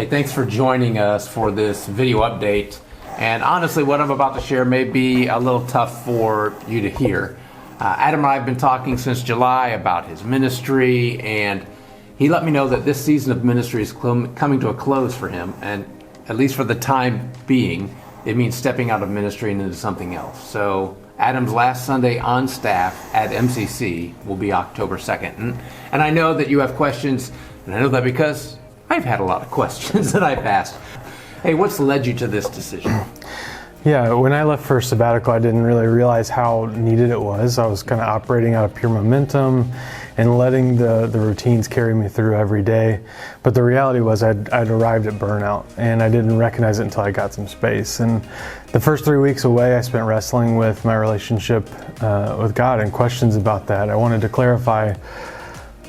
Hey, thanks for joining us for this video update. And honestly, what I'm about to share may be a little tough for you to hear. Adam and I have been talking since July about his ministry, and he let me know that this season of ministry is coming to a close for him, and at least for the time being, it means stepping out of ministry and into something else. So Adam's last Sunday on staff at MCC will be October 2nd. And I know that you have questions, and I know that because I've had a lot of questions that I've asked. Hey, what's led you to this decision? Yeah, when I left for sabbatical, I didn't really realize how needed it was. I was kind of operating out of pure momentum and letting the routines carry me through every day. But the reality was I'd arrived at burnout, and I didn't recognize it until I got some space. And the first 3 weeks away, I spent wrestling with my relationship with God and questions about that. I wanted to clarify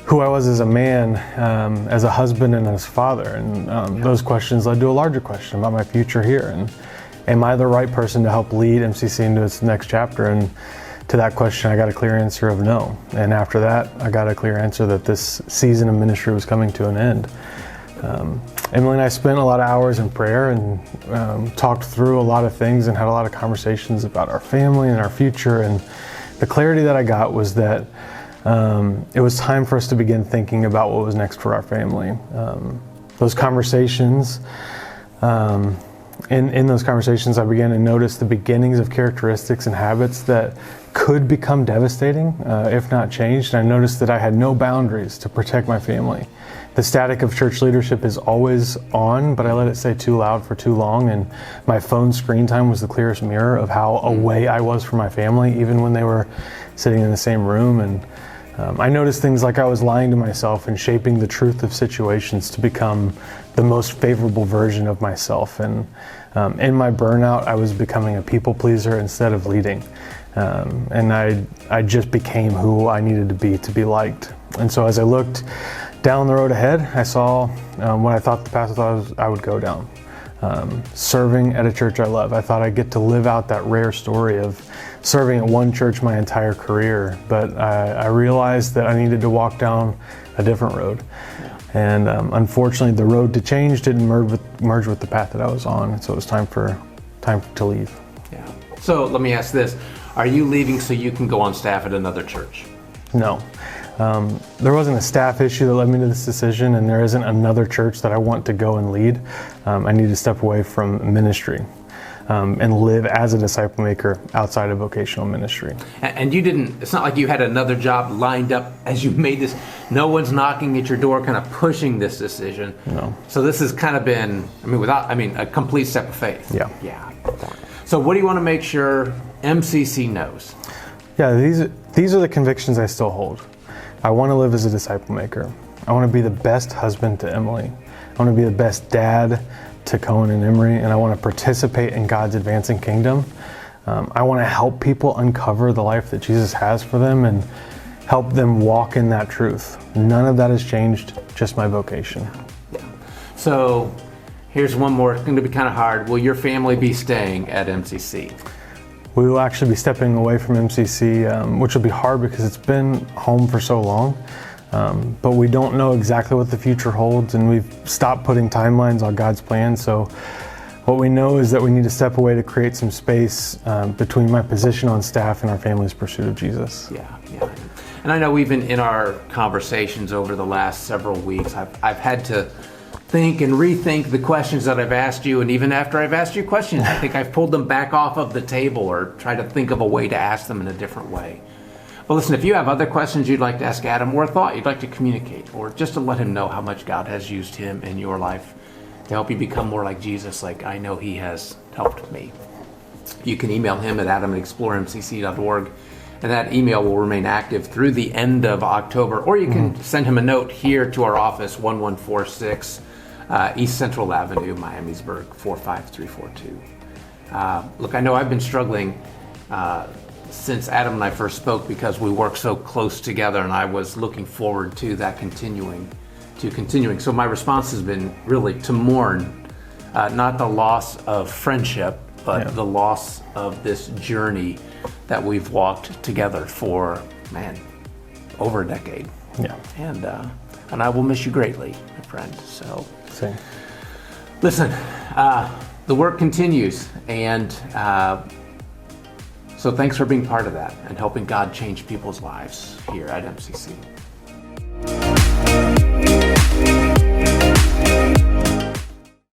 who I was as a man, as a husband, and as a father. And those questions led to a larger question about my future here. And am I the right person to help lead MCC into its next chapter? And to that question, I got a clear answer of no. And after that, I got a clear answer that this season of ministry was coming to an end. Emily and I spent a lot of hours in prayer and talked through a lot of things and had a lot of conversations about our family and our future. And the clarity that I got was that it was time for us to begin thinking about what was next for our family. Those conversations, in those conversations, I began to notice the beginnings of characteristics and habits that could become devastating if not changed. And I noticed that I had no boundaries to protect my family. The static of church leadership is always on, but I let it stay too loud for too long, and my phone screen time was the clearest mirror of how away I was from my family, even when they were sitting in the same room. And I noticed things like I was lying to myself and shaping the truth of situations to become the most favorable version of myself. And in my burnout, I was becoming a people pleaser instead of leading. And I just became who I needed to be liked. And so as I looked down the road ahead, I saw what I thought the path I would go down. Serving at a church I love. I thought I'd get to live out that rare story of serving at one church my entire career, but I realized that I needed to walk down a different road. And unfortunately, the road to change didn't merge with the path that I was on, and so it was time to leave. Yeah. So let me ask this: are you leaving so you can go on staff at another church? No. There wasn't a staff issue that led me to this decision, and there isn't another church that I want to go and lead. I need to step away from ministry and live as a disciple maker outside of vocational ministry. And you didn't, it's not like you had another job lined up as you made this. No one's knocking at your door kind of pushing this decision. No. So this has kind of been, a complete step of faith. Yeah. Yeah. So what do you want to make sure MCC knows? Yeah, these are the convictions I still hold. I want to live as a disciple maker. I want to be the best husband to Emily. I want to be the best dad to Cohen and Emery, and I want to participate in God's advancing kingdom. I want to help people uncover the life that Jesus has for them and help them walk in that truth. None of that has changed, just my vocation. Yeah. So here's one more. It's going to be kind of hard. Will your family be staying at MCC? We will actually be stepping away from MCC, which will be hard because it's been home for so long. But we don't know exactly what the future holds, and we've stopped putting timelines on God's plan. So what we know is that we need to step away to create some space between my position on staff and our family's pursuit of Jesus. Yeah. And I know even in our conversations over the last several weeks, I've had to think and rethink the questions that I've asked you, and even after I've asked you questions, I think I've pulled them back off of the table or tried to think of a way to ask them in a different way. Well, listen, if you have other questions you'd like to ask Adam, or a thought you'd like to communicate, or just to let him know how much God has used him in your life to help you become more like Jesus, like I know he has helped me, you can email him at adam@exploremcc.org, and that email will remain active through the end of October, or you can send him a note here to our office, 1146 East Central Avenue, Miamisburg, 45342. Look, I know I've been struggling since Adam and I first spoke because we work so close together, and I was looking forward to that continuing. So my response has been really to mourn, not the loss of friendship, but the loss of this journey that we've walked together for, over a decade. Yeah. And I will miss you greatly, my friend. So. Same. Listen, the work continues, and so thanks for being part of that and helping God change people's lives here at MCC.